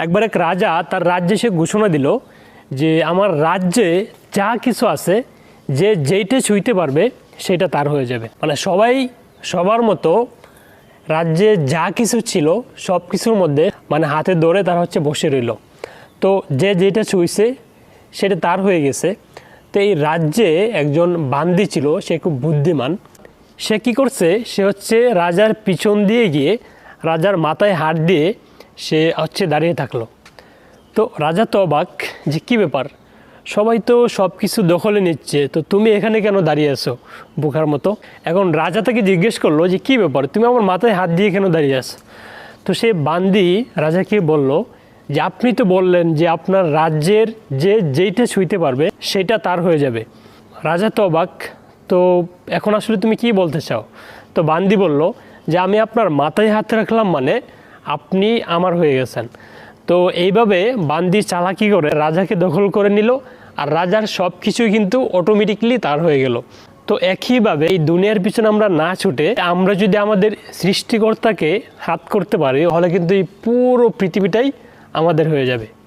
একবার এক রাজা তার রাজ্যে সে ঘোষণা দিল যে আমার রাজ্যে যা কিছু আছে যে যেইটা ছুঁইতে পারবে সেটা তার হয়ে যাবে। মানে সবাই সবার মতো রাজ্যে যা কিছু ছিল সব কিছুর মধ্যে মানে হাতে ধরে তারা বসে রইল। তো যে যেটা ছুঁইছে সেটা তার হয়ে গেছে। তো এই রাজ্যে একজন বান্দি ছিল, সে খুব বুদ্ধিমান। সে কি করছে, সে রাজার পিছন দিয়ে গিয়ে রাজার মাথায় হাত দিয়ে সে দাঁড়িয়ে থাকলো। তো রাজা তো অবাক যে কী ব্যাপার, সবাই তো সব কিছু দখলে নিচ্ছে, তো তুমি এখানে কেন দাঁড়িয়ে আছো বোকার মতো। এখন রাজা তাকে জিজ্ঞেস করলো যে কী ব্যাপার, তুমি আমার মাথায় হাত দিয়ে কেন দাঁড়িয়ে আছো। তো সে বান্দি রাজাকে বলল যে আপনি তো বললেন যে আপনার রাজ্যের যে যেইটা ছুঁইতে পারবে সেটা তার হয়ে যাবে। রাজা তো অবাক, তো এখন আসলে তুমি কি বলতে চাও। তো বান্দি বলল যে আমি আপনার মাথায় হাত রাখলাম মানে আপনি আমার হয়ে গেছেন। তো এইভাবে বান্দি চালাকি করে রাজাকে দখল করে নিল, আর রাজার সব কিছুই কিন্তু অটোমেটিকলি তার হয়ে গেল। তো একইভাবে এই দুনিয়ার পিছনে আমরা না ছুটে আমরা যদি আমাদের সৃষ্টিকর্তাকে হাত করতে পারি তাহলে কিন্তু এই পুরো পৃথিবীটাই আমাদের হয়ে যাবে।